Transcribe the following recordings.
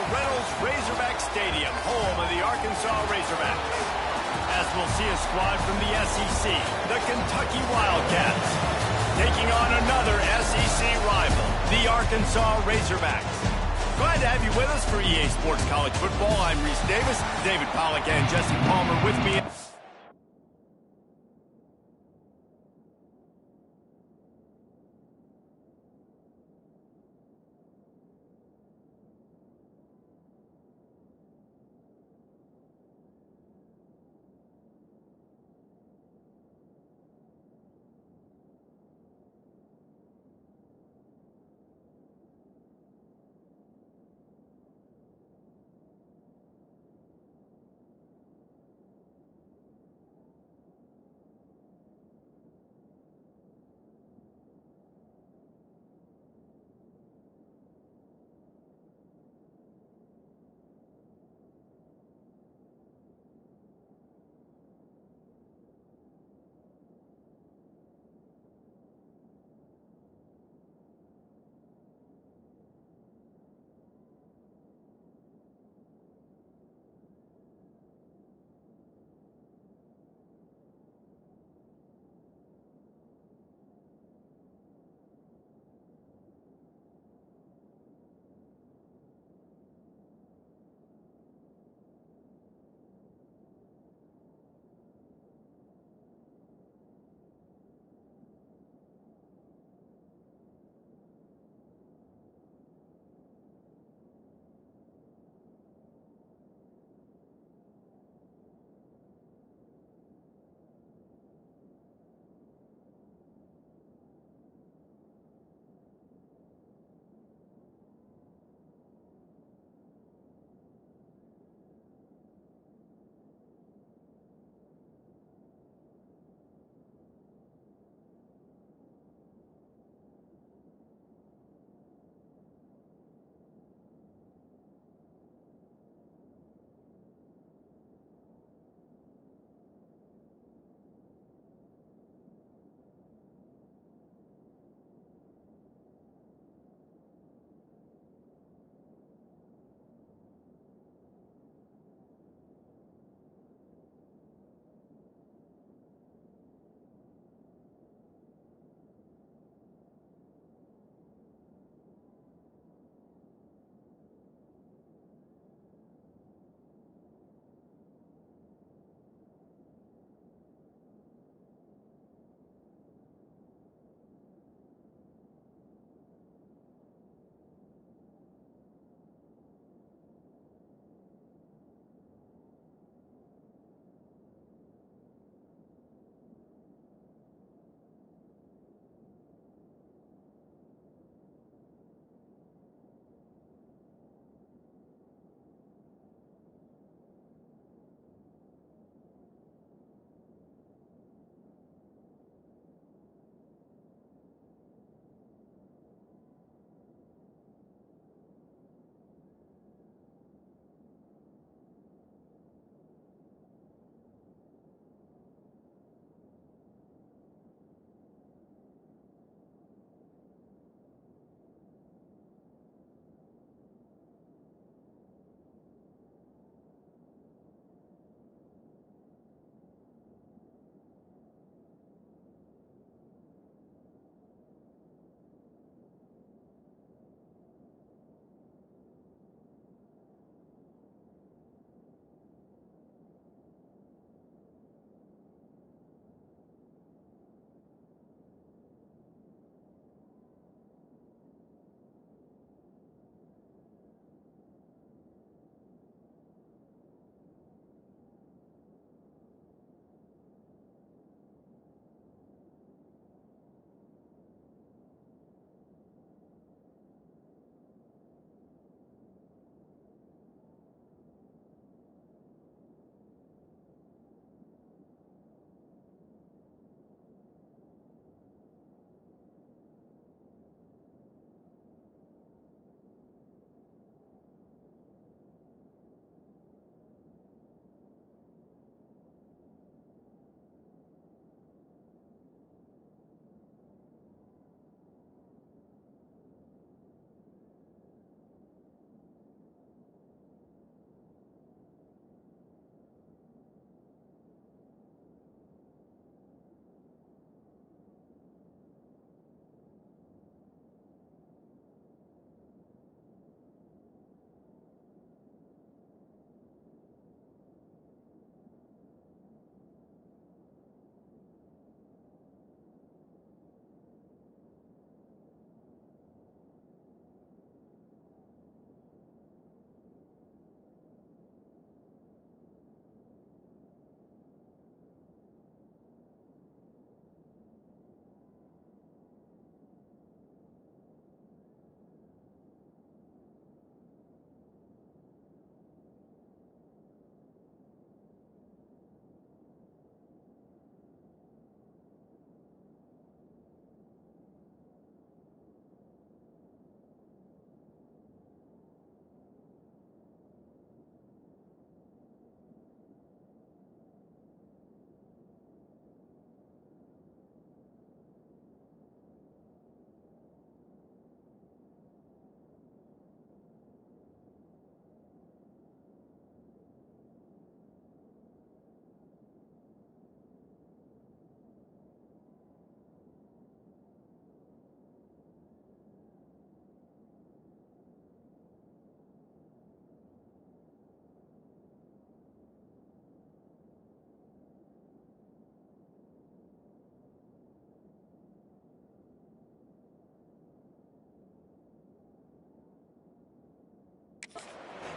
Reynolds Razorback Stadium, home of the Arkansas Razorbacks. As we'll see a squad from the SEC, the Kentucky Wildcats, taking on another SEC rival, the Arkansas Razorbacks. Glad to have you with us for EA Sports College Football. I'm Reese Davis, David Pollack and Jesse Palmer with me.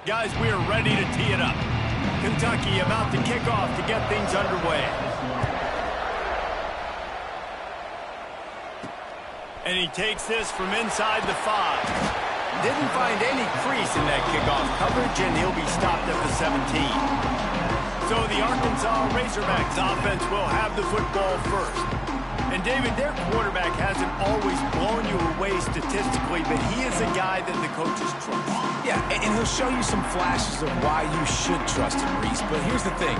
Guys, we are ready to tee it up. Kentucky about to kick off to get things underway. And he takes this from inside the 5. Didn't find any crease in that kickoff coverage, and he'll be stopped at the 17. So the Arkansas Razorbacks offense will have the football first. And David, their quarterback hasn't always blown you away statistically, but he is a guy that the coaches trust. Yeah, and he'll show you some flashes of why you should trust him, Reese. But here's the thing.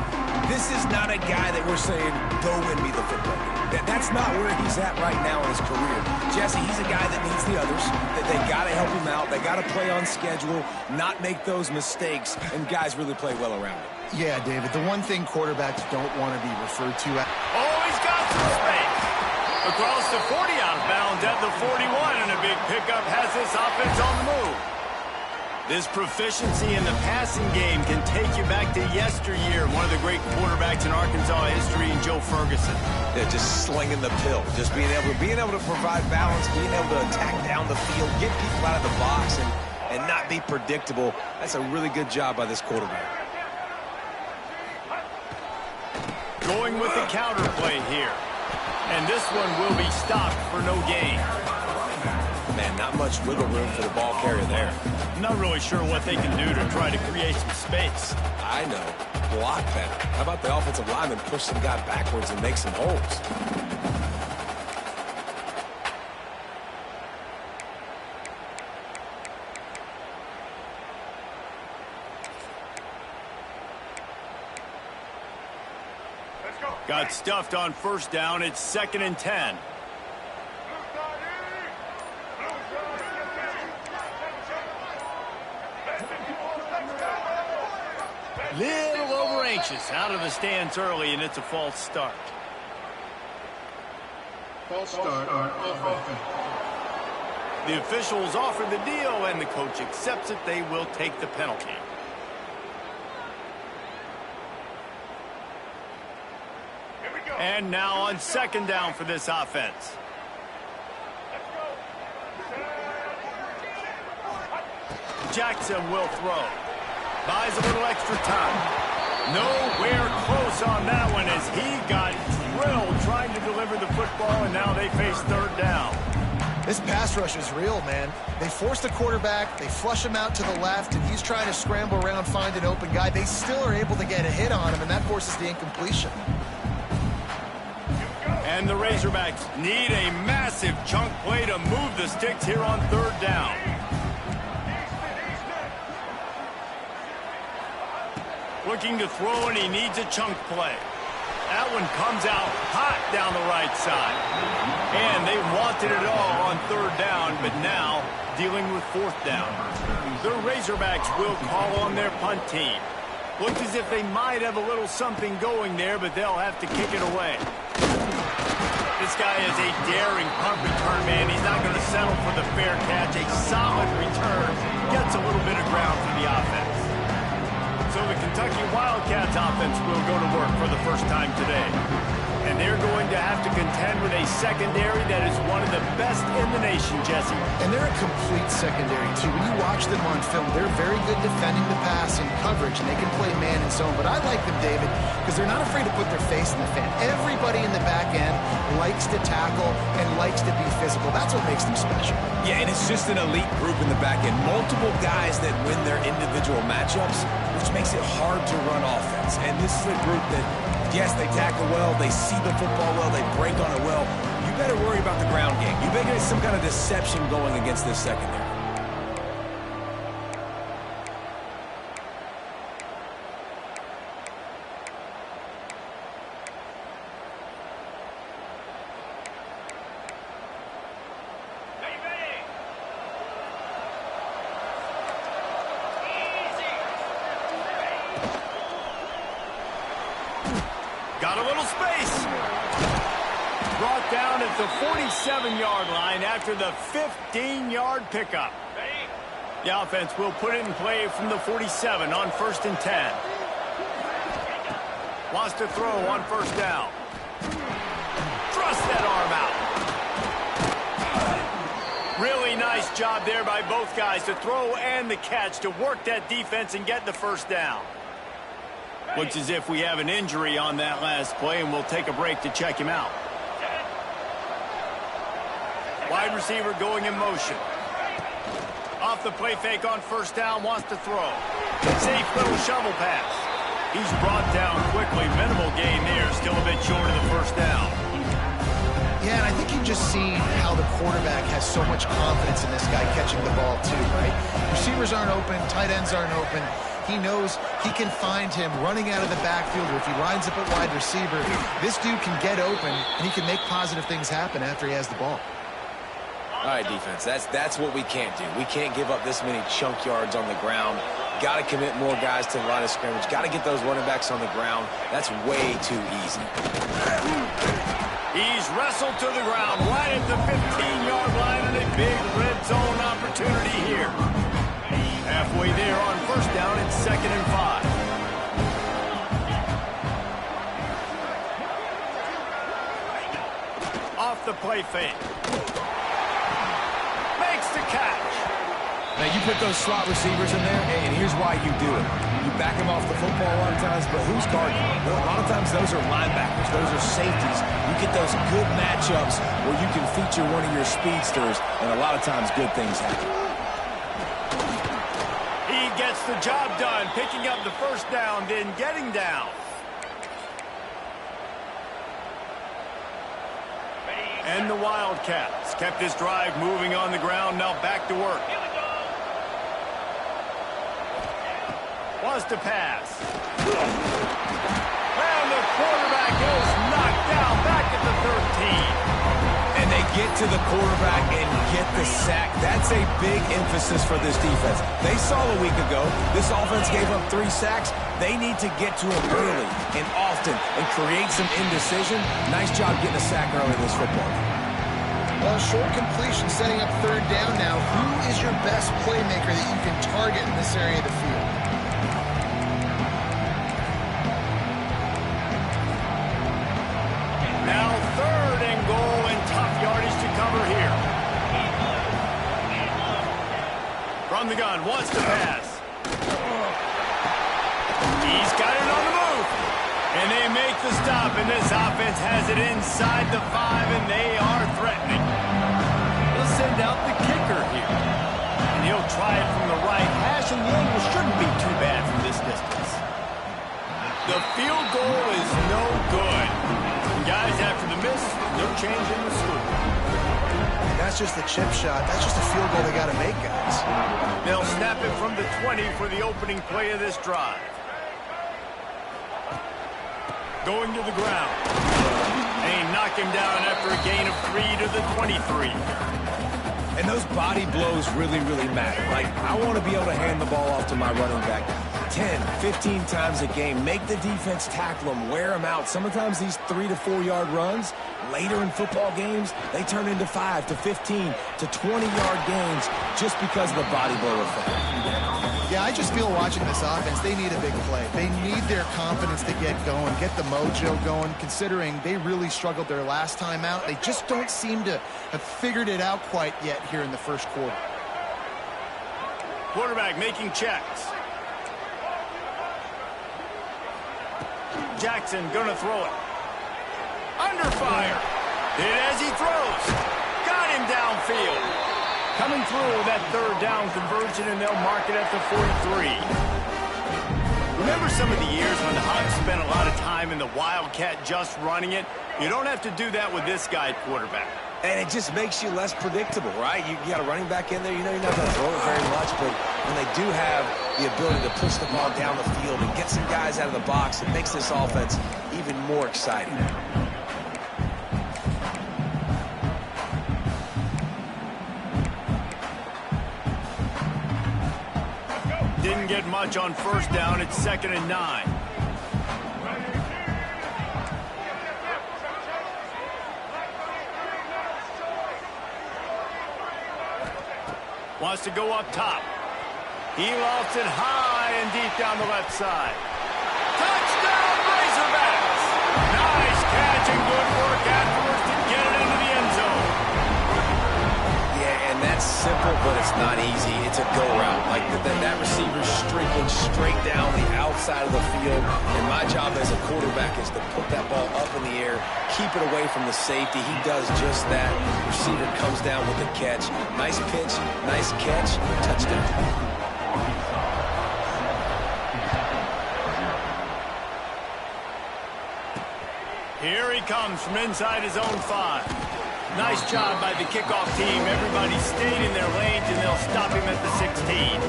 This is not a guy that we're saying, go win me the football game. That's not where he's at right now in his career. Jesse, he's a guy that needs the others. That they got to help him out. They got to play on schedule, not make those mistakes, and guys really play well around him. Yeah, David, the one thing quarterbacks don't want to be referred to as... Oh, he's got some space. Across the 40, out of bounds at the 41, and a big pickup has this offense on the move. This proficiency in the passing game can take you back to yesteryear. One of the great quarterbacks in Arkansas history, Joe Ferguson. Yeah, just slinging the pill, just being able to provide balance, being able to attack down the field, get people out of the box, and not be predictable. That's a really good job by this quarterback. Going with the counter play here. And this one will be stopped for no gain. Man, not much wiggle room for the ball carrier there. I'm not really sure what they can do to try to create some space. I know. Block better. How about the offensive lineman push some guy backwards and make some holes? Got stuffed on first down. It's 2nd and 10. Little over anxious. Out of the stands early, and it's a false start. False start on offense. The officials offer the deal, and the coach accepts it. They will take the penalty. And now on 2nd down for this offense. Jackson will throw. Buys a little extra time. Nowhere close on that one as he got drilled trying to deliver the football, and now they face 3rd down. This pass rush is real, man. They force the quarterback, they flush him out to the left, and he's trying to scramble around, find an open guy. They still are able to get a hit on him, and that forces the incompletion. And the Razorbacks need a massive chunk play to move the sticks here on 3rd down. Looking to throw, and he needs a chunk play. That one comes out hot down the right side. And they wanted it all on 3rd down, but now dealing with 4th down. The Razorbacks will call on their punt team. Looks as if they might have a little something going there, but they'll have to kick it away. This guy is a daring punt return man. He's not going to settle for the fair catch. A solid return. Gets a little bit of ground for the offense. So the Kentucky Wildcats offense will go to work for the first time today. And they're going to have to contend with a secondary that is one of the best in the nation, Jesse. And they're a complete secondary, too. When you watch them on film, they're very good defending the pass and coverage, and they can play man and zone. But I like them, David, because they're not afraid to put their face in the fan. Everybody in the back end likes to tackle and likes to be physical. That's what makes them special. Yeah, and it's just an elite group in the back end. Multiple guys that win their individual matchups, which makes it hard to run offense. And this is a group that, yes, they tackle well, they see the football well, they break on it well. You better worry about the ground game. You better get some kind of deception going against this secondary. Got a little space. Brought down at the 47-yard line after the 15-yard pickup. The offense will put it in play from the 47 on 1st and 10. Wants to throw on 1st down. Thrust that arm out. Really nice job there by both guys to throw and the catch to work that defense and get the first down. Looks as if we have an injury on that last play, and we'll take a break to check him out. Wide receiver going in motion. Off the play fake on first down, wants to throw. Safe little shovel pass. He's brought down quickly. Minimal gain there, still a bit short of the first down. Yeah, and I think you've just seen how the quarterback has so much confidence in this guy catching the ball too, right? Receivers aren't open, tight ends aren't open. He knows he can find him running out of the backfield, or if he lines up at wide receiver, this dude can get open, and he can make positive things happen after he has the ball. All right, defense, that's what we can't do. We can't give up this many chunk yards on the ground. Got to commit more guys to the line of scrimmage. Got to get those running backs on the ground. That's way too easy. He's wrestled to the ground right at the 15-yard line, and a big red zone opportunity here. Halfway there on first down, it's 2nd and 5. Off the play fake. Makes the catch. Now, you put those slot receivers in there, and here's why you do it. You back them off the football a lot of times, but who's guarding them? A lot of times those are linebackers. Those are safeties. You get those good matchups where you can feature one of your speedsters, and a lot of times good things happen. He gets the job done, picking up the first down, then getting down. And the Wildcats kept this drive moving on the ground, now back to work. Wants to pass. And the quarterback is knocked down back at the 13. And they get to the quarterback and get the sack. That's a big emphasis for this defense. They saw a week ago, this offense gave up 3 sacks. They need to get to him early and often and create some indecision. Nice job getting a sack early in this football game. Well, short completion setting up 3rd down now. Who is your best playmaker that you can target in this area of the field? Now 3rd and goal, and tough yardage to cover here. From the gun, wants to pass. He's got it on the move. And they make the stop, and this offense has it inside the 5, and they are threatening. They'll send out the kicker here. And he'll try it from the right hash, and the angle shouldn't be too bad from this distance. The field goal is no good. Guys, after the miss, no change in the score. That's just a chip shot. That's just a field goal they got to make, guys. They'll snap it from the 20 for the opening play of this drive. Going to the ground. They knock him down after a gain of 3 to the 23. And those body blows really, really matter. Like, I want to be able to hand the ball off to my running back 10, 15 times a game. Make the defense tackle them, wear them out. Sometimes these 3 to 4 yard runs, later in football games, they turn into 5 to 15 to 20-yard gains just because of the body blow effect. Yeah, I just feel watching this offense, they need a big play. They need their confidence to get going, get the mojo going, considering they really struggled their last time out. They just don't seem to have figured it out quite yet here in the first quarter. Quarterback making checks. Jackson gonna throw it. Under fire. Hit as he throws. Got him downfield. Coming through that 3rd down conversion, and they'll mark it at the 43. Remember some of the years when the Hawks spent a lot of time in the Wildcat just running it? You don't have to do that with this guy at quarterback. And it just makes you less predictable, right? You got a running back in there, you know you're not going to throw it very much, but when they do have the ability to push the ball down the field and get some guys out of the box, it makes this offense even more exciting. Didn't get much on first down. It's 2nd and 9. Wants to go up top. He lofts it high and deep down the left side. Touchdown, Razorbacks! Nice catch and good work afterwards to get it into the end zone. Yeah, and that's simple, but it's not easy. It's a go route. Like that receiver's streaking straight down the outside of the field, and my job as a quarterback is to put that ball up in the air, keep it away from the safety. He does just that. Receiver comes down with the catch. Nice pitch, nice catch, touchdown. Here he comes from inside his own 5. Nice job by the kickoff team. Everybody stayed in their lanes, and they'll stop him at the 16.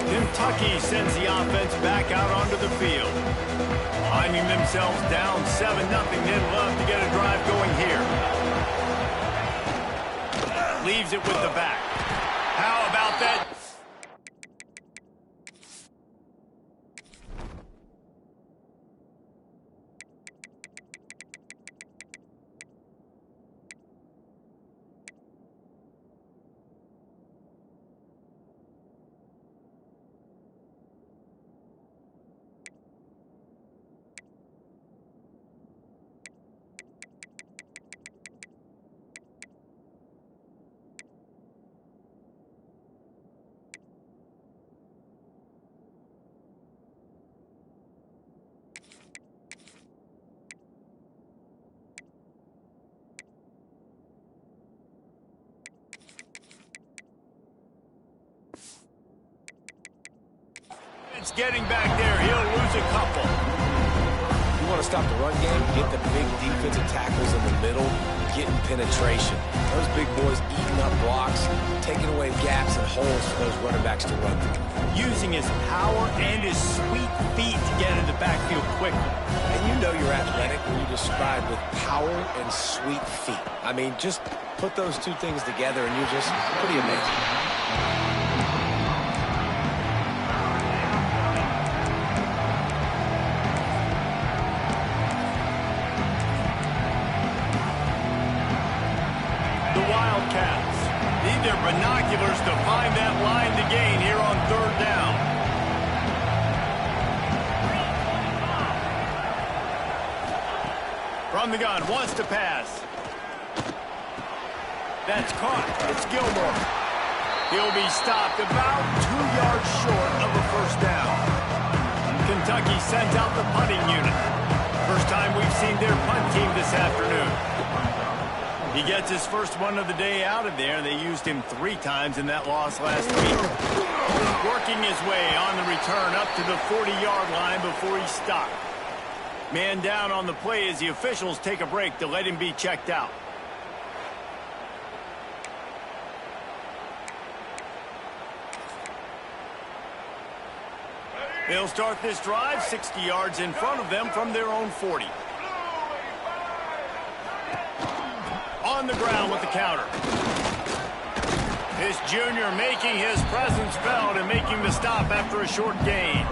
Kentucky sends the offense back out onto the field. Finding themselves down 7-0, they'd love to get a drive going here. Leaves it with the back. How about that? It's getting back there. He'll lose a couple. You want to stop the run game, get the big defensive tackles in the middle, getting penetration. Those big boys eating up blocks, taking away gaps and holes for those running backs to run through. Using his power and his sweet feet to get in the backfield quickly. And you know you're athletic when you describe with power and sweet feet. I mean, just put those two things together and you're just pretty amazing. Wildcats need their binoculars to find that line to gain here on 3rd down. From the gun, wants to pass. That's caught. It's Gilmore. He'll be stopped about 2 yards short of a 1st down. Kentucky sends out the punting unit. First time we've seen their punt team this afternoon. He gets his first one of the day out of there. They used him 3 times in that loss last week. Working his way on the return up to the 40-yard line before he's stopped. Man down on the play as the officials take a break to let him be checked out. They'll start this drive 60 yards in front of them from their own 40. On the ground with the counter. This junior making his presence felt and making the stop after a short gain.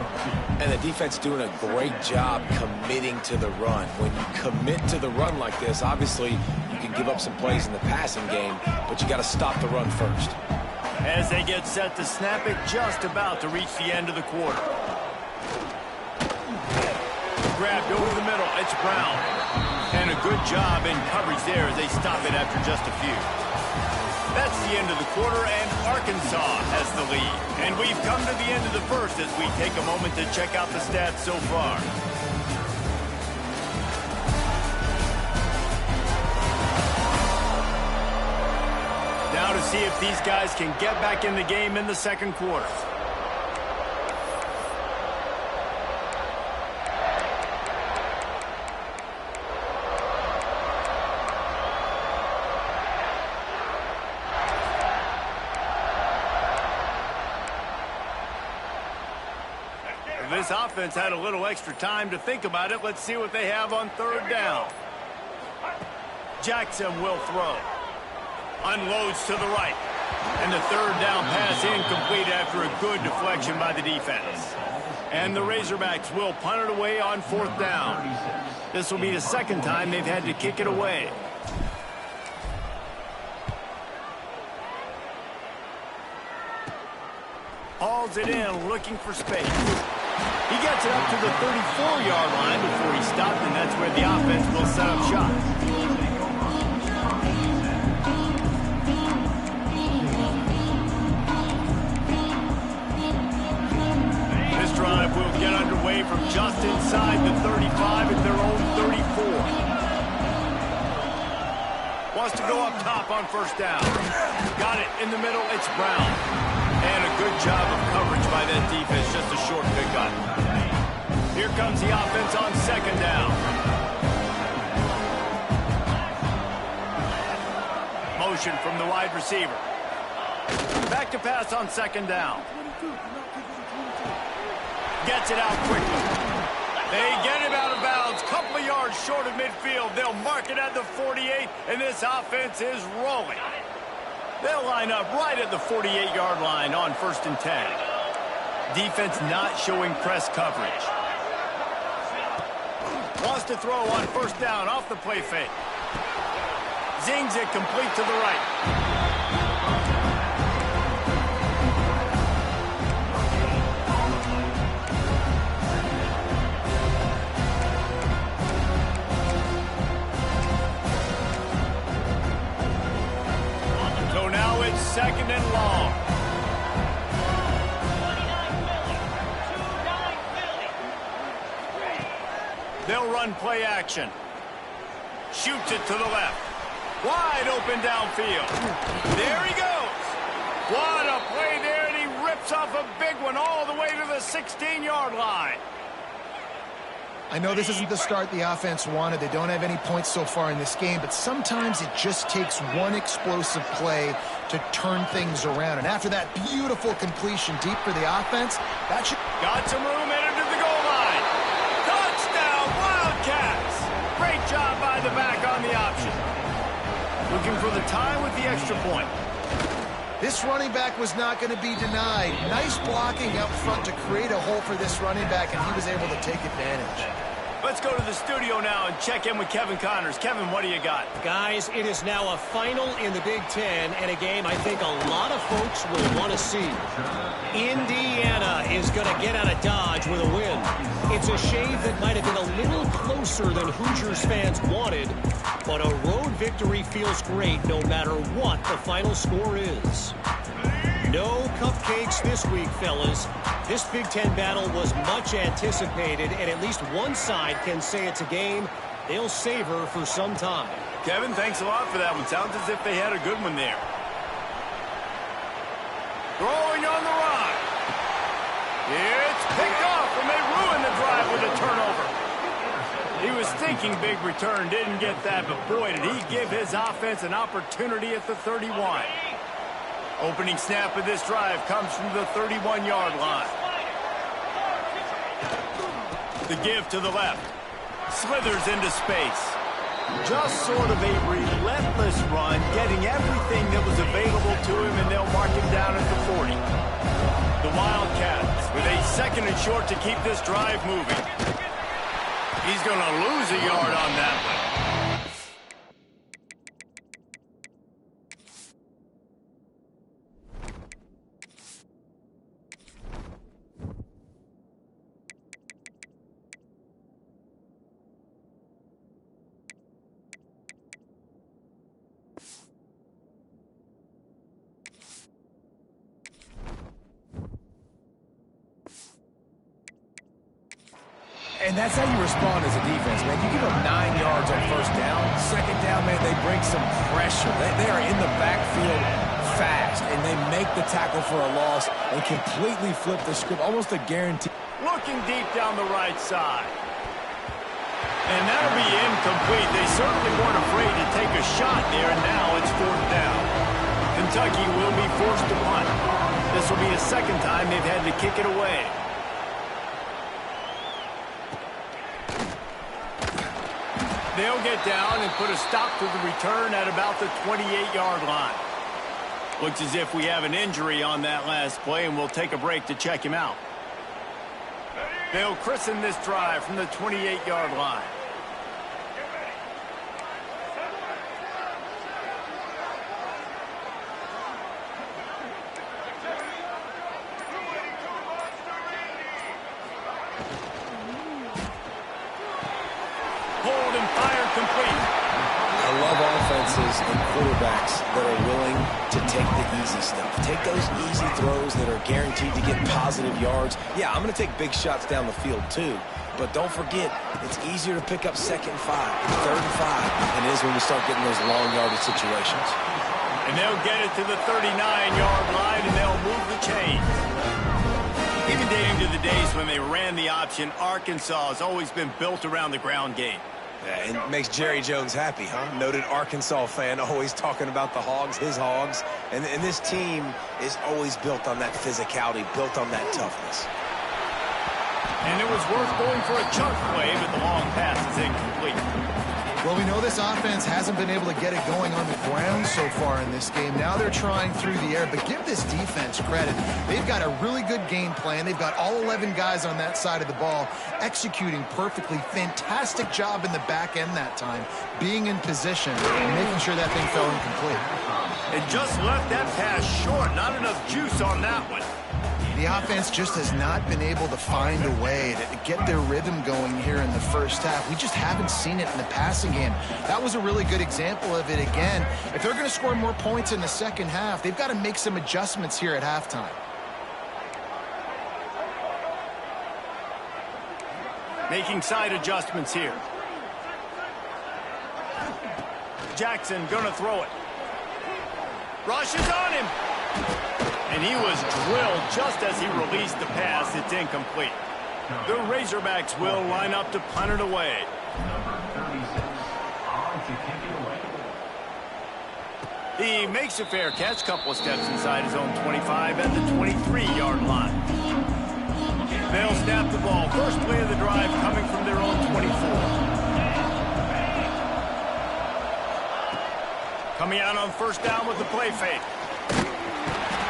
And the defense doing a great job committing to the run. When you commit to the run like this, obviously you can give up some plays in the passing game, but you got to stop the run first. As they get set to snap it, just about to reach the end of the quarter. Grabbed over the middle. It's Brown. And a good job in coverage there as they stop it after just a few. That's the end of the quarter, and Arkansas has the lead. And we've come to the end of the first as we take a moment to check out the stats so far. Now to see if these guys can get back in the game in the 2nd quarter. This offense had a little extra time to think about it. Let's see what they have on 3rd down. Jackson will throw. Unloads to the right. And the 3rd down pass incomplete after a good deflection by the defense. And the Razorbacks will punt it away on 4th down. This will be the 2nd time they've had to kick it away. Hauls it in, looking for space. He gets it up to the 34-yard line before he stopped, and that's where the offense will set up shop. Wants to go up top on first down. Got it in the middle. It's Brown. And a good job of coverage by that defense. Just a short pickup. Here comes the offense on second down. Motion from the wide receiver. Back to pass on second down. Gets it out quickly. They get him out of bounds. Couple of yards short of midfield. They'll mark it at the 48, and this offense is rolling. They'll line up right at the 48-yard line on 1st and 10. Defense not showing press coverage. Wants to throw on first down off the play fake. Zings it complete to the right. Second and long. They'll run play action. Shoots it to the left. Wide open downfield. There he goes. What a play there, and he rips off a big one all the way to the 16-yard line. I know this isn't the start the offense wanted. They don't have any points so far in this game, but sometimes it just takes one explosive play to turn things around. And after that beautiful completion deep for the offense, that should... Got some room, headed to the goal line. Touchdown, Wildcats! Great job by the back on the option. Looking for the tie with the extra point. This running back was not going to be denied. Nice blocking up front to create a hole for this running back, and he was able to take advantage. Let's go to the studio now and check in with Kevin Connors. Kevin, what do you got? Guys, it is now a final in the Big Ten, and a game I think a lot of folks will want to see. Indiana is going to get out of Dodge with a win. It's a shave that might have been a little closer than Hoosiers fans wanted, but a road victory feels great no matter what the final score is. No cupcakes this week, fellas. This Big Ten battle was much anticipated, and at least one side can say it's a game they'll savor for some time. Kevin, thanks a lot for that one. Sounds as if they had a good one there. Throwing on the run. It's picked off, and they ruin the drive with a turnover. He was thinking big return, didn't get that, but boy, did he give his offense an opportunity at the 31. Opening snap of this drive comes from the 31-yard line. The give to the left. Slithers into space. Just sort of a relentless run, getting everything that was available to him, and they'll mark him down at the 40. The Wildcats with a 2nd and short to keep this drive moving. He's going to lose a yard on that one. And that's how you respond as a defense, man. You give them 9 yards on first down. Second down, man, they bring some pressure. They are in the backfield fast, and they make the tackle for a loss and completely flip the script, almost a guarantee. Looking deep down the right side. And that'll be incomplete. They certainly weren't afraid to take a shot there, and now it's 4th down. Kentucky will be forced to punt. This will be the 2nd time they've had to kick it away. They'll get down and put a stop to the return at about the 28-yard line. Looks as if we have an injury on that last play, and we'll take a break to check him out. They'll christen this drive from the 28-yard line. I love offenses and quarterbacks that are willing to take the easy stuff. Take those easy throws that are guaranteed to get positive yards. Yeah, I'm going to take big shots down the field too, But don't forget, it's easier to pick up 2nd and 5, 3rd and 5 than it is when we start getting those long yardage situations. And they'll get it to the 39-yard line, and they'll move the chains. Even dating to the days when they ran the option, Arkansas has always been built around the ground game. Yeah, it makes Jerry Jones happy, huh? Noted Arkansas fan, always talking about the Hogs, his Hogs. And this team is always built on that physicality, built on that toughness. And it was worth going for a chunk play, but the long pass is incomplete. Well, we know this offense hasn't been able to get it going on the ground so far in this game. Now they're trying through the air, but give this defense credit. They've got a really good game plan. They've got all 11 guys on that side of the ball executing perfectly. Fantastic job in the back end that time, being in position and making sure that thing fell incomplete. It just left that pass short. Not enough juice on that one. The offense just has not been able to find a way to get their rhythm going here in the first half. We just haven't seen it in the passing game. That was a really good example of it again. If they're going to score more points in the second half, they've got to make some adjustments here at halftime. Making side adjustments here. Jackson gonna throw it. Rush is on him. And he was drilled just as he released the pass. It's incomplete. The Razorbacks will line up to punt it away. Number 36, on to kick it away. He makes a fair catch, couple of steps inside his own 25 at the 23-yard line. They'll snap the ball. First play of the drive coming from their own 24. Coming out on first down with the play fake.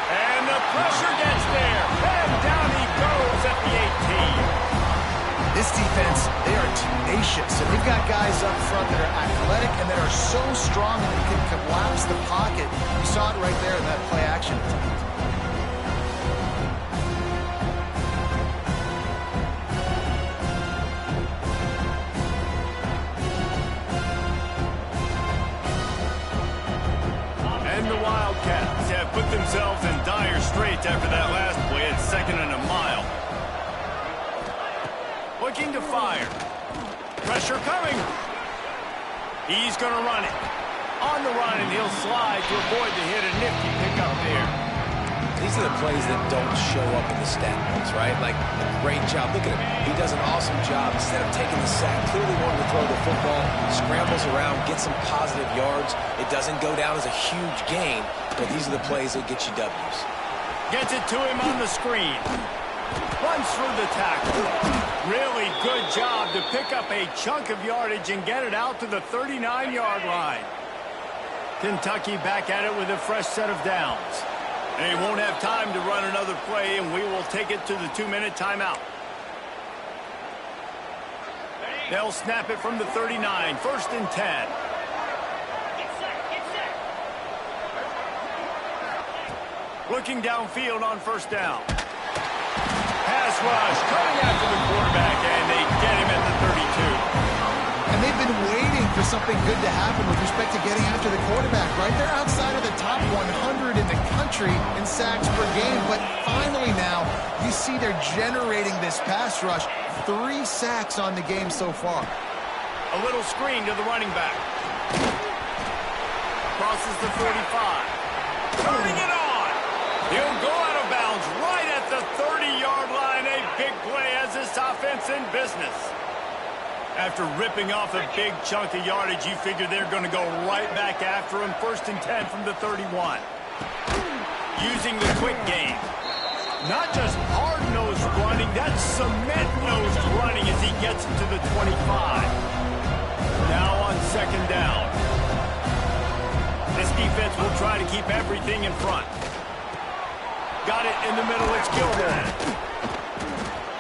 And the pressure gets there. And down he goes at the 18. This defense, they are tenacious, and they've got guys up front that are athletic and that are so strong that they can collapse the pocket. You saw it right there in that play action. And the Wildcats have put themselves in dire straits after that last play at 2nd and a mile. Looking to fire. Pressure coming. He's going to run it. On the run, and he'll slide to avoid the hit. A nifty pickup there. These are the plays that don't show up in the stat books, right? Like, a great job. Look at him. He does an awesome job. Instead of taking the sack, clearly wanting to throw the football, scrambles around, gets some positive yards. It doesn't go down as a huge gain, but these are the plays that get you W's. Gets it to him on the screen. Runs through the tackle. Really good job to pick up a chunk of yardage and get it out to the 39-yard line. Kentucky back at it with a fresh set of downs. They won't have time to run another play, and we will take it to the 2-minute timeout. They'll snap it from the 39, 1st and 10. Looking downfield on first down. Pass rush, coming after the quarterback, and they get him at the 32. And they've been waiting for something good to happen with respect to getting after the quarterback, right? They're outside of the top 100 in the country in sacks per game, but finally now you see they're generating this pass rush. 3 sacks on the game so far. A little screen to the running back. Crosses the 45. Turning it on. He'll go out of bounds right at the 30-yard line. A big play as this offense in business. After ripping off a big chunk of yardage, you figure they're going to go right back after him. 1st and 10 from the 31. Using the quick game. Not just hard-nosed running, that's cement-nosed running as he gets it to the 25. Now on 2nd down. This defense will try to keep everything in front. Got it in the middle, it's Gilmore.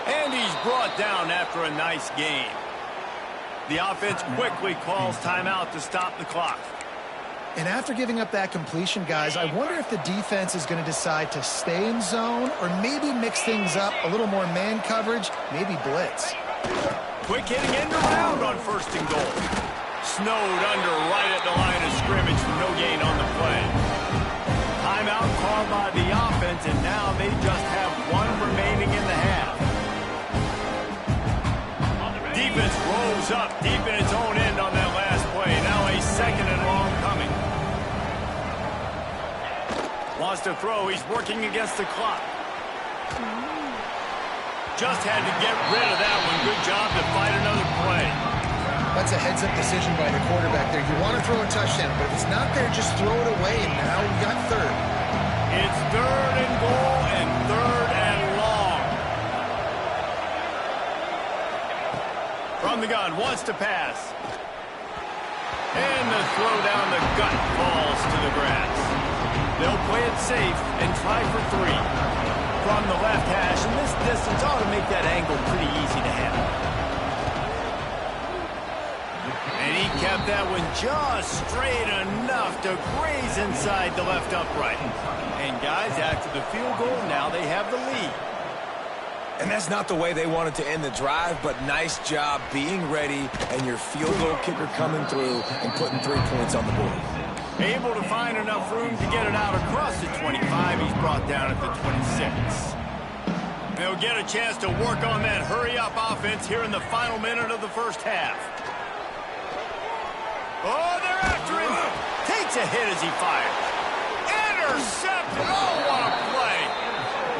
And he's brought down after a nice game. The offense quickly calls timeout to stop the clock. And after giving up that completion, guys, I wonder if the defense is going to decide to stay in zone or maybe mix things up, a little more man coverage, maybe blitz. Quick hitting end around on 1st and goal. Snowed under right at the line of scrimmage for no gain on the play. Timeout called by the offense, and now they just have 1 remaining in the half. Defense rolls up deep in its own end on that last play. Now a second and long coming. Wants to throw. He's working against the clock. Just had to get rid of that one. Good job to fight another play. That's a heads-up decision by the quarterback there. You want to throw a touchdown, but if it's not there, just throw it away, and now we got third. It's third and goal and third and long. From the gun, wants to pass. And the throw down the gut falls to the grass. They'll play it safe and try for 3. From the left hash, and this distance ought to make that angle pretty easy to handle. And he kept that one just straight enough to graze inside the left upright. And guys, after the field goal, now they have the lead. And that's not the way they wanted to end the drive, but nice job being ready and your field goal kicker coming through and putting 3 points on the board. Able to find enough room to get it out across the 25. He's brought down at the 26. They'll get a chance to work on that hurry-up offense here in the final minute of the first half. Oh, they're after him. Takes a hit as he fires. Intercepted. Oh, what a play.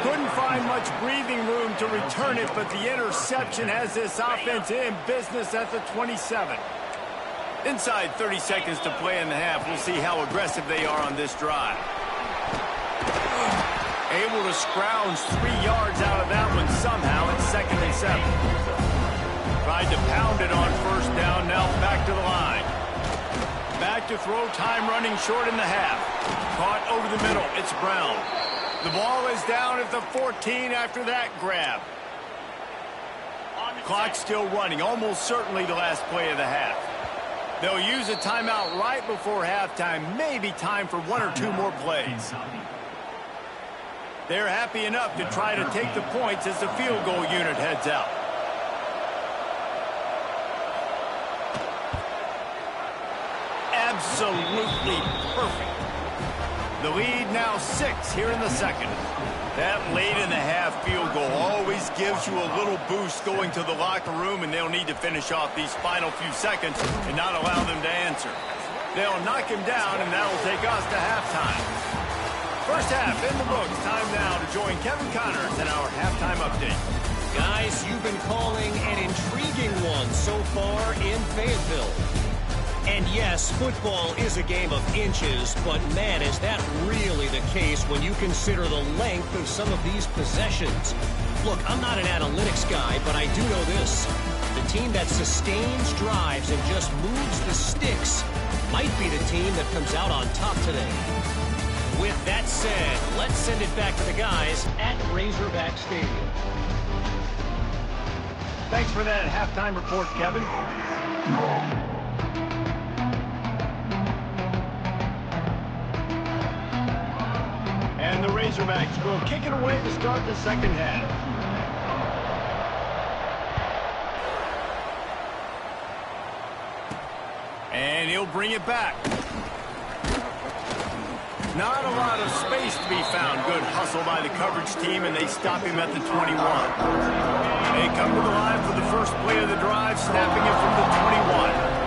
Couldn't find much breathing room to return it, but the interception has this offense in business at the 27. Inside 30 seconds to play in the half. We'll see how aggressive they are on this drive. Able to scrounge 3 yards out of that one somehow. It's 2nd and 7. Tried to pound it on first down. Now back to the line. Back to throw. Time running short in the half. Caught over the middle. It's Brown. The ball is down at the 14 after that grab. Clock still running. Almost certainly the last play of the half. They'll use a timeout right before halftime. Maybe time for 1 or 2 more plays. They're happy enough to try to take the points as the field goal unit heads out. Absolutely perfect. The lead now 6 here in the second. That late in the half field goal always gives you a little boost going to the locker room, and they'll need to finish off these final few seconds and not allow them to answer. They'll knock him down, and that'll take us to halftime. First half in the books. Time now to join Kevin Connors in our halftime update. Guys, you've been calling an intriguing one so far in Fayetteville. And yes, football is a game of inches, but man, is that really the case when you consider the length of some of these possessions. Look, I'm not an analytics guy, but I do know this. The team that sustains drives and just moves the sticks might be the team that comes out on top today. With that said, let's send it back to the guys at Razorback Stadium. Thanks for that halftime report, Kevin. And the Razorbacks will kick it away to start the second half. And he'll bring it back. Not a lot of space to be found. Good hustle by the coverage team, and they stop him at the 21. They come to the line for the first play of the drive, snapping it from the 21.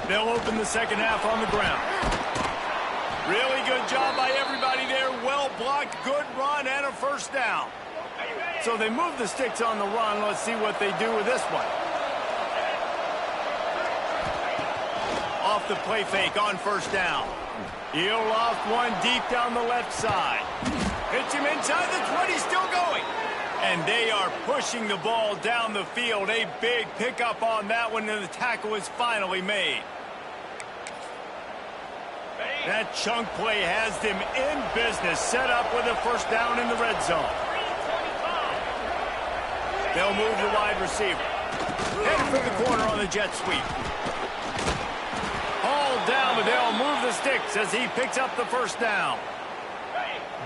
They'll open the second half on the ground. Really good job by everybody there. Well blocked, good run, and a first down. So they move the sticks on the run. Let's see what they do with this one. Off the play fake on first down. He'll loft one deep down the left side. Hits him inside the 20, still going. And they are pushing the ball down the field. A big pickup on that one, and the tackle is finally made. That chunk play has them in business, set up with a first down in the red zone. They'll move the wide receiver. Headed for the corner on the jet sweep. Hauled down, but they'll move the sticks as he picks up the first down.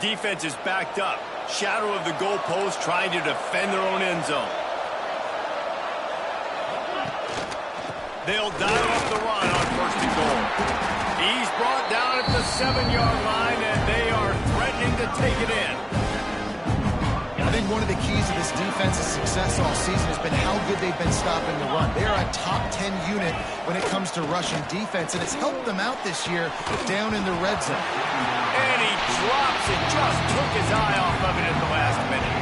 Defense is backed up. Shadow of the goalpost, trying to defend their own end zone. They'll dial up the run on first and goal. He's brought down at the 7-yard line, and they are threatening to take it in. I've been one of the keys to this defense's success all season has been how good they've been stopping the run. They are a top 10 unit when it comes to rushing defense, and it's helped them out this year down in the red zone. And he drops it, just took his eye off of it at the last minute.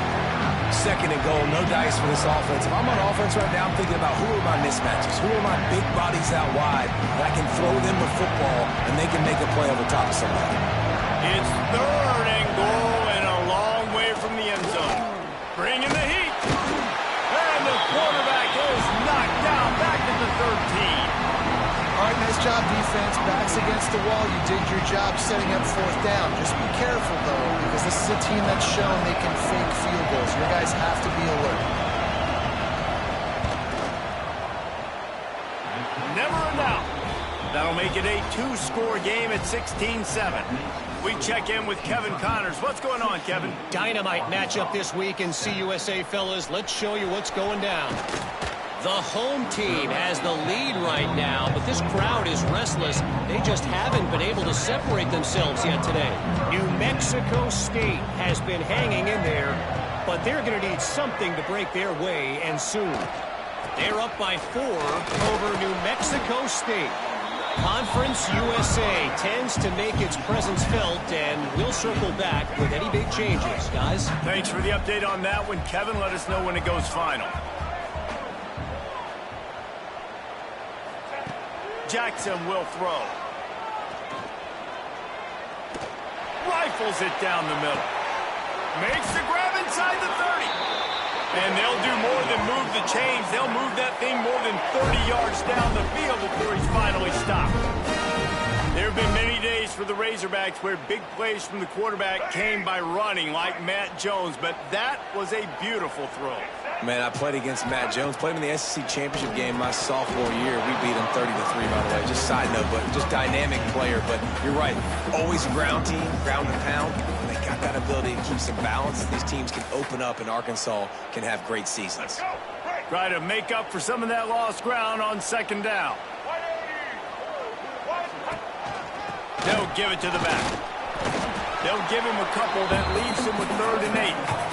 Second and goal, no dice for this offense. If I'm on offense right now, I'm thinking about who are my mismatches, who are my big bodies out wide that I can throw them the football and they can make a play over top of somebody. It's third and goal and a long way from the end zone. Bringing the heat. And the quarterback is knocked down back at the 13. All right, nice job, defense. Backs against the wall. You did your job setting up fourth down. Just be careful, though, because this is a team that's shown they can fake field goals. Your guys have to be alert. Never a doubt. That'll make it a two-score game at 16-7. We check in with Kevin Connors. What's going on, Kevin? Dynamite matchup this week in CUSA, fellas. Let's show you what's going down. The home team has the lead right now, but this crowd is restless. They just haven't been able to separate themselves yet today. New Mexico State has been hanging in there, but they're going to need something to break their way, and soon. They're up by 4 over New Mexico State. Conference USA tends to make its presence felt, and we'll circle back with any big changes, guys. Thanks for the update on that one, Kevin. Let us know when it goes final. Jackson will throw. Rifles it down the middle. Makes the grab inside the 30. And they'll do more than move the chains. They'll move that thing more than 30 yards down the field before he's finally stopped. There have been many days for the Razorbacks where big plays from the quarterback came by running, like Matt Jones, but that was a beautiful throw. Man, I played against Matt Jones. Played in the SEC championship game my sophomore year. We beat him 30-3, by the way. Just side note, but just dynamic player. But you're right. Always a ground team, ground and pound. And they got that ability to keep some balance. These teams can open up, and Arkansas can have great seasons. Try to make up for some of that lost ground on second down. They'll give it to the back. They'll give him a couple that leaves him with 3rd and 8.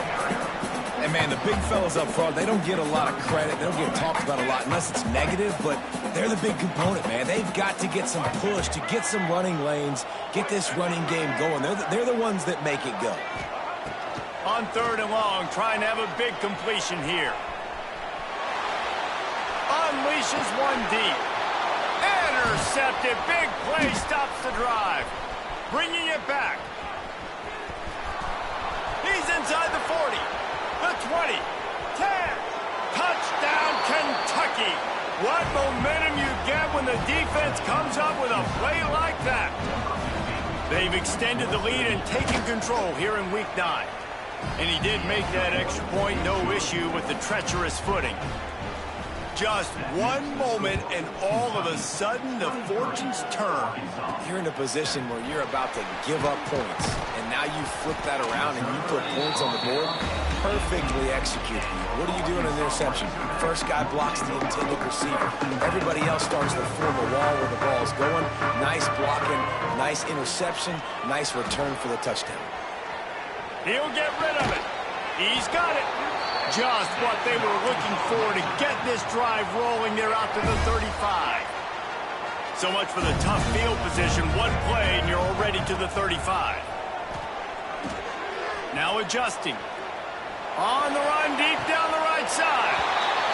And, man, the big fellas up front, they don't get a lot of credit. They don't get talked about a lot unless it's negative, but they're the big component, man. They've got to get some push, to get some running lanes, get this running game going. They're the ones that make it go. On 3rd and long, trying to have a big completion here. Unleashes one deep. Intercepted. Big play stops the drive. Bringing it back. He's inside the 40. The 20, 10, touchdown Kentucky. What momentum you get when the defense comes up with a play like that. They've extended the lead and taken control here in week 9. And he did make that extra point, no issue with the treacherous footing. Just one moment and all of a sudden the fortunes turn. You're in a position where you're about to give up points, and now you flip that around and you put points on the board. Perfectly executed. What do you do in an interception? First guy blocks the intended receiver. Everybody else starts to form a wall where the ball's going. Nice blocking, nice interception, nice return for the touchdown. He'll get rid of it. He's got it. Just what they were looking for to get this drive rolling. They're out to the 35. So much for the tough field position. One play and you're already to the 35. Now adjusting. On the run, deep down the right side.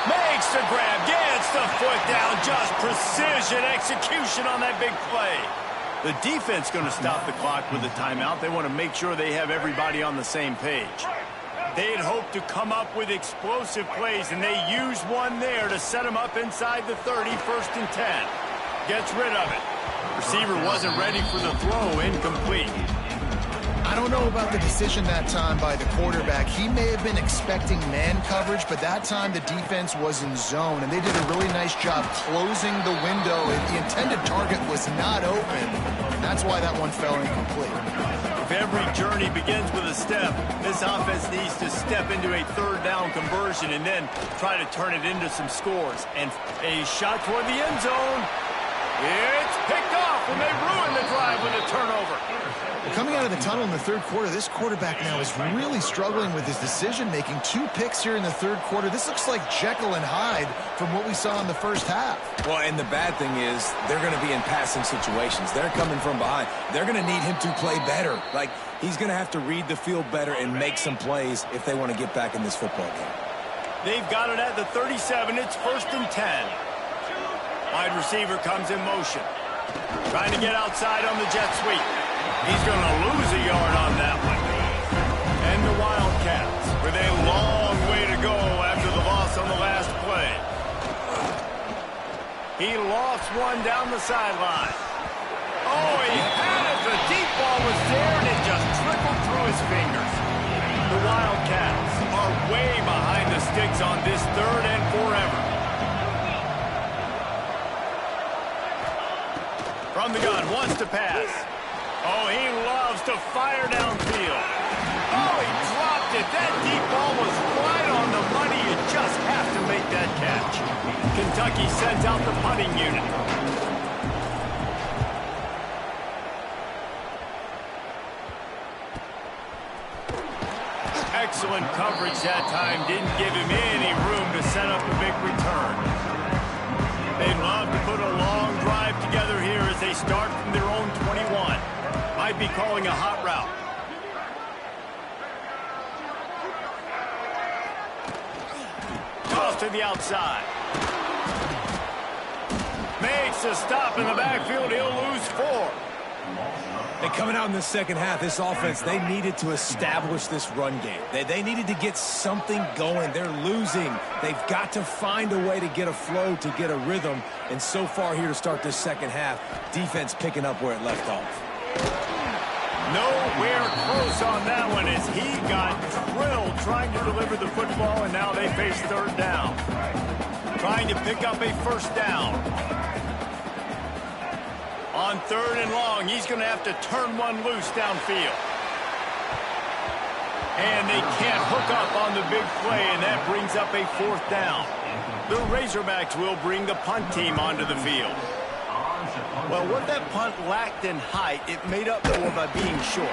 Makes the grab, gets the foot down. Just precision execution on that big play. The defense going to stop the clock with a timeout. They want to make sure they have everybody on the same page. They had hoped to come up with explosive plays, and they used one there to set them up inside the 30, 1st and 10. Gets rid of it. Receiver wasn't ready for the throw, incomplete. I don't know about the decision that time by the quarterback. He may have been expecting man coverage, but that time the defense was in zone, and they did a really nice job closing the window, and the intended target was not open. That's why that one fell incomplete. If every journey begins with a step, this offense needs to step into a 3rd down conversion and then try to turn it into some scores. And a shot toward the end zone. It's picked off, and they ruin the drive with a turnover. Coming out of the tunnel in the third quarter, this quarterback now is really struggling with his decision-making. 2 picks here in the third quarter. This looks like Jekyll and Hyde from what we saw in the first half. Well, and the bad thing is they're going to be in passing situations. They're coming from behind. They're going to need him to play better. Like, he's going to have to read the field better and make some plays if they want to get back in this football game. They've got it at the 37. It's 1st and 10. Wide receiver comes in motion. Trying to get outside on the jet sweep. He's going to lose a yard on that one. And the Wildcats with a long way to go after the loss on the last play. He lost one down the sideline. Oh, he had it. The deep ball was there, and it just trickled through his fingers. The Wildcats are way behind the sticks on this 3rd and forever. From the gun, wants to pass. Oh, he loves to fire downfield. Oh, he dropped it. That deep ball was right on the money. You just have to make that catch. Kentucky sends out the punting unit. Excellent coverage that time. Didn't give him any room to set up a big return. They'd love to put a long drive together here as they start from their own 21. Might be calling a hot route. Toss to the outside. Makes a stop in the backfield. He'll lose 4. And coming out in the second half, this offense, they needed to establish this run game. They needed to get something going. They're losing. They've got to find a way to get a flow, to get a rhythm. And so far here to start this second half, defense picking up where it left off. Nowhere close on that one as he got drilled trying to deliver the football, and now they face 3rd down. Trying to pick up a 1st down. On 3rd and long, he's going to have to turn one loose downfield. And they can't hook up on the big play, and that brings up a 4th down. The Razorbacks will bring the punt team onto the field. Well, what that punt lacked in height, it made up for by being short.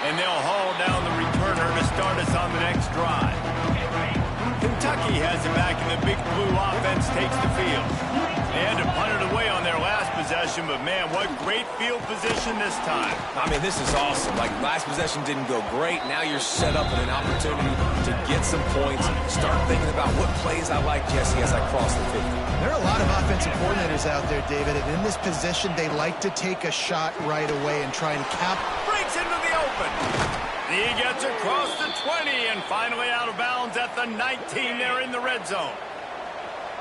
And they'll haul down the returner to start us on the next drive. Kentucky has it back, and the Big Blue offense takes the field. They had to punt it away on their last possession, but man, what great field position this time. I mean, this is awesome. Like, last possession didn't go great. Now you're set up in an opportunity to get some points. Start thinking about what plays I like, Jesse, as I cross the 50. There are a lot of offensive coordinators out there, David, and in this position, they like to take a shot right away and try and cap. Breaks into the open. He gets across the 20 and finally out of bounds at the 19. They're in the red zone.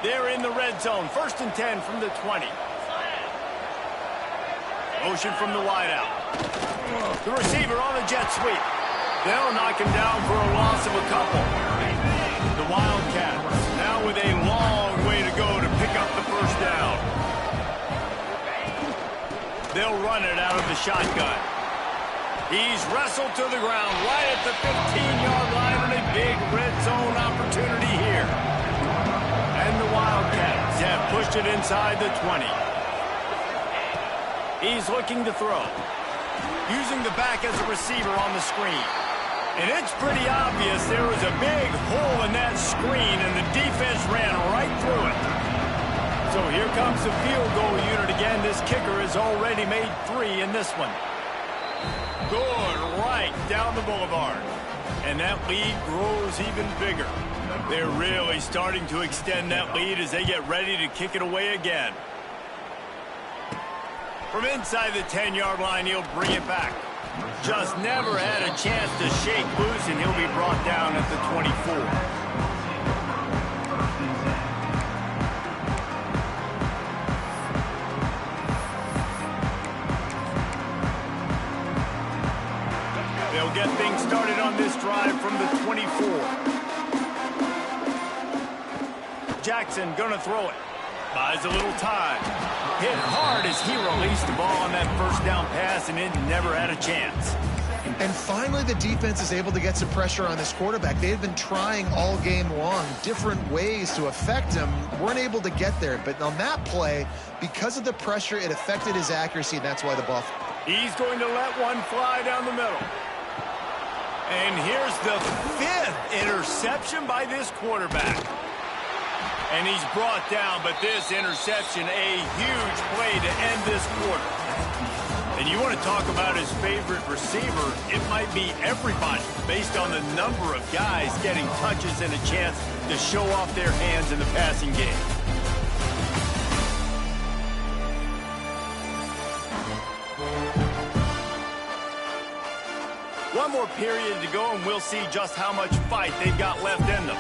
They're in the red zone. 1st and 10 from the 20. Motion from the wideout. The receiver on the jet sweep. They'll knock him down for a loss of a couple. The Wildcats now with a long way to go to pick up the 1st down. They'll run it out of the shotgun. He's wrestled to the ground right at the 15-yard line and a big red zone opportunity here. And the Wildcats have pushed it inside the 20. He's looking to throw. Using the back as a receiver on the screen. And it's pretty obvious there was a big hole in that screen, and the defense ran right through it. So here comes the field goal unit again. This kicker has already made 3 in this one. Good right down the boulevard. And that lead grows even bigger. They're really starting to extend that lead as they get ready to kick it away again. From inside the 10-yard line, he'll bring it back. Just never had a chance to shake loose, and he'll be brought down at the 24. They'll get things started on this drive from the 24. Jackson gonna throw it. Buys a little time. Hit hard as he released the ball on that 1st down pass, and it never had a chance. And finally, the defense is able to get some pressure on this quarterback. They've been trying all game long different ways to affect him. Weren't able to get there. But on that play, because of the pressure, it affected his accuracy, and that's why the ball. He's going to let one fly down the middle. And here's the 5th interception by this quarterback. And he's brought down, but this interception, a huge play to end this quarter. And you want to talk about his favorite receiver, it might be everybody, based on the number of guys getting touches and a chance to show off their hands in the passing game. One more period to go, and we'll see just how much fight they've got left in them.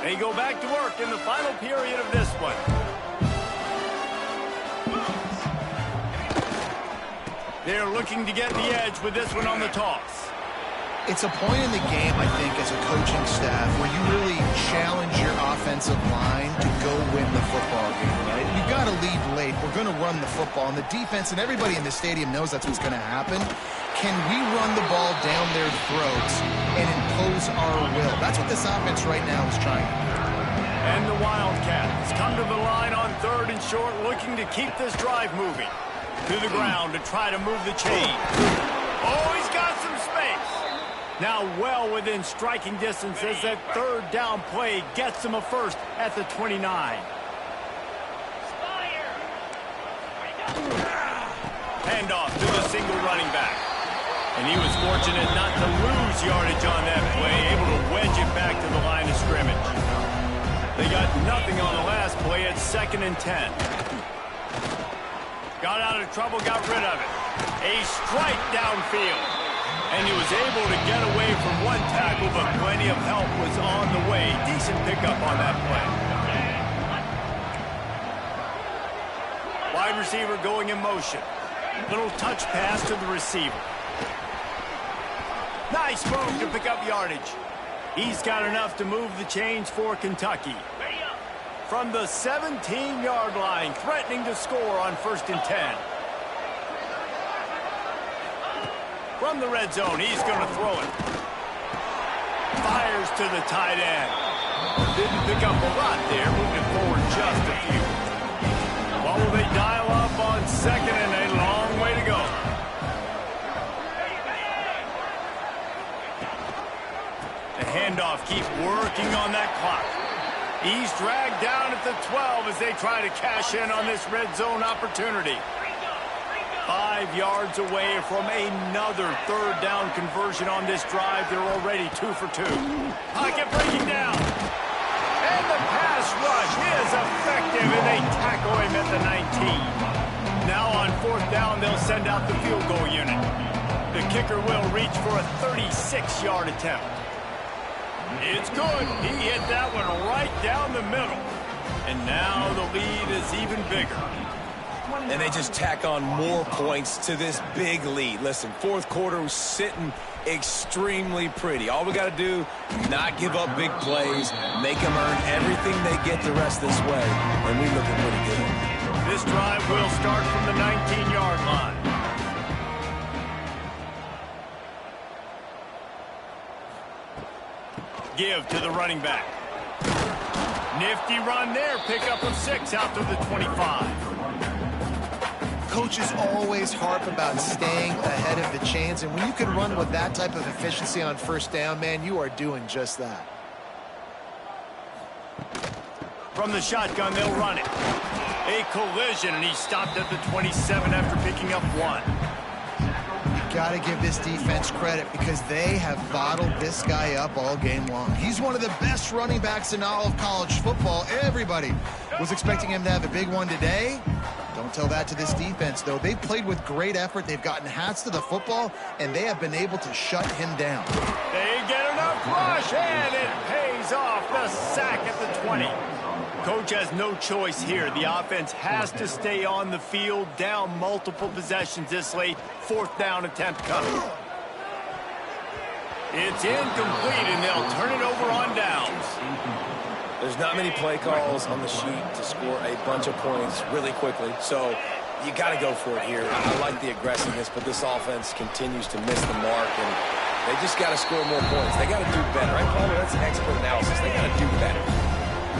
They go back to work in the final period of this one. They're looking to get the edge with this one on the toss. It's a point in the game, I think, as a coaching staff, where you really challenge your offensive line to go win the football game, right? You've got to lead late. We're going to run the football. And the defense and everybody in the stadium knows that's what's going to happen. Can we run the ball down their throats and impose our will? That's what this offense right now is trying to do. And the Wildcats come to the line on 3rd and short, looking to keep this drive moving. To the ground to try to move the chain. Oh, he's got some space. Now well within striking distance as that 3rd down play gets him a first at the 29. Handoff to the single running back. And he was fortunate not to lose yardage on that play, able to wedge it back to the line of scrimmage. They got nothing on the last play at 2nd and 10. Got out of trouble, got rid of it. A strike downfield. And he was able to get away from one tackle, but plenty of help was on the way. Decent pickup on that play. Wide receiver going in motion. Little touch pass to the receiver. Nice move to pick up yardage. He's got enough to move the chains for Kentucky. From the 17-yard line, threatening to score on 1st and 10. From the red zone, he's going to throw it. Fires to the tight end. Didn't pick up a lot there, moving forward just a few. What will they dial up on 2nd and a long way to go? The handoff, keep working on that clock. He's dragged down at the 12 as they try to cash in on this red zone opportunity. 5 yards away from another 3rd down conversion on this drive. They're already 2 for 2. Pocket breaking down. And the pass rush is effective, and they tackle him at the 19. Now on 4th down, they'll send out the field goal unit. The kicker will reach for a 36-yard attempt. It's good. He hit that one right down the middle. And now the lead is even bigger. And they just tack on more points to this big lead. Listen, 4th quarter was sitting extremely pretty. All we got to do, not give up big plays, make them earn everything they get the rest this way, and we looking pretty good. This drive will start from the 19-yard line. Give to the running back. Nifty run there. Pickup of 6 out to the 25. Coaches always harp about staying ahead of the chains, and when you can run with that type of efficiency on 1st down, man, you are doing just that. From the shotgun, they'll run it. A collision, and he stopped at the 27 after picking up 1. Got to give this defense credit because they have bottled this guy up all game long. He's one of the best running backs in all of college football. Everybody was expecting him to have a big one today. Don't tell that to this defense, though. They've played with great effort. They've gotten hats to the football, and they have been able to shut him down. They get enough rush, and it pays off. The sack at the 20. Coach has no choice here. The offense has to stay on the field, down multiple possessions this late. 4th down attempt coming. It's incomplete, and they'll turn it over on downs. There's not many play calls on the sheet to score a bunch of points really quickly. So You got to go for it here. I like the aggressiveness, but this offense continues to miss the mark, and they just got to score more points. They got to do better, right, Paul? That's expert analysis. They got to do better.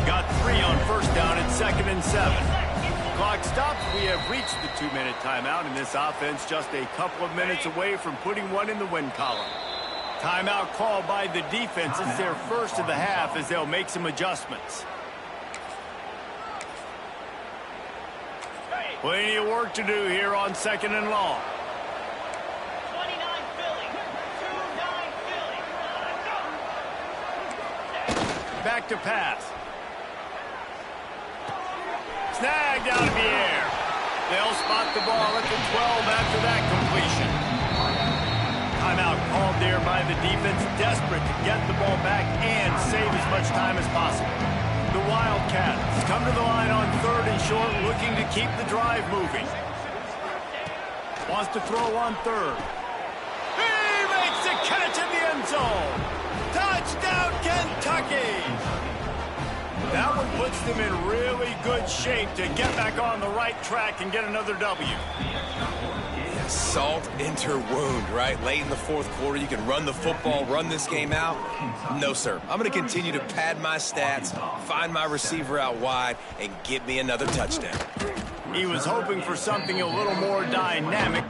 Got 3 on first down at 2nd and 7. Clock stops. We have reached the 2-minute timeout, and this offense just a couple of minutes away from putting one in the win column. Timeout called by the defense. It's their first of the half as they'll make some adjustments. Plenty of work to do here on 2nd and long. 29 Philly. 2-9 Philly. Back to pass. Snagged out of the air. They'll spot the ball at the 12 after that completion. Timeout called there by the defense, desperate to get the ball back and save as much time as possible. The Wildcats come to the line on 3rd and short, looking to keep the drive moving. Wants to throw on 3rd. He makes the catch in the end zone. Touchdown, Kentucky! That one puts them in really good shape to get back on the right track and get another W. Salt into wound, right? Late in the 4th quarter, you can run the football, run this game out. No, sir. I'm going to continue to pad my stats, find my receiver out wide, and get me another touchdown. He was hoping for something a little more dynamic.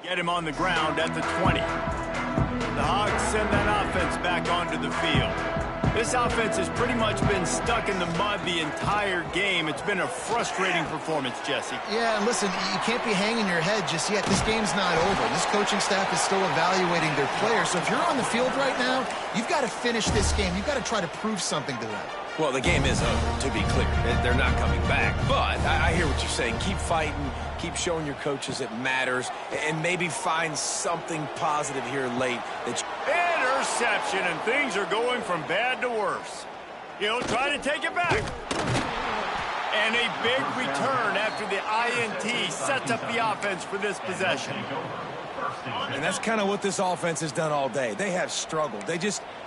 Get him on the ground at the 20. The Hogs send that offense back onto the field. This offense has pretty much been stuck in the mud the entire game. It's been a frustrating performance, Jesse. Yeah, and listen, you can't be hanging your head just yet. This game's not over. This coaching staff is still evaluating their players. So if you're on the field right now, you've got to finish this game. You've got to try to prove something to them. Well, the game is over, to be clear. They're not coming back. But I hear what you're saying. Keep fighting. Keep showing your coaches it matters. And maybe find something positive here late. Interception, and things are going from bad to worse. He'll try to take it back. And a big return after the INT sets up the offense for this possession. And that's kind of what this offense has done all day. They have struggled.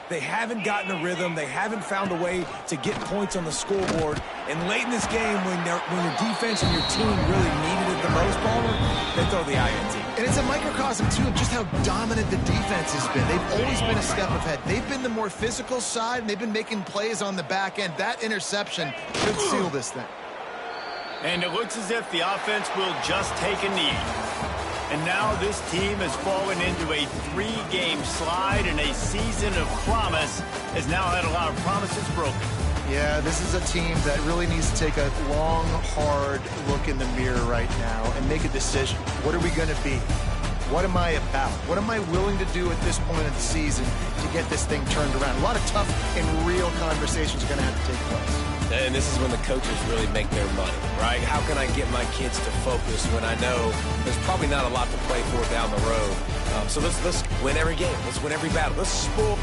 They haven't gotten a rhythm. They haven't found a way to get points on the scoreboard. And late in this game, when your defense and your team really needed it the most, Palmer, they throw the INT. And it's a microcosm, too, of just how dominant the defense has been. They've always been a step ahead. They've been the more physical side, and they've been making plays on the back end. That interception could seal this thing. And it looks as if the offense will just take a knee. And now this team has fallen into a 3-game slide, and a season of promise has now had a lot of promises broken. Yeah, this is a team that really needs to take a long, hard look in the mirror right now and make a decision. What are we going to be? What am I about? What am I willing to do at this point of the season to get this thing turned around? A lot of tough and real conversations are going to have to take place. And this is when the coaches really make their money, right? How can I get my kids to focus when I know there's probably not a lot to play for down the road? So let's win every game. Let's win every battle. Let's spoil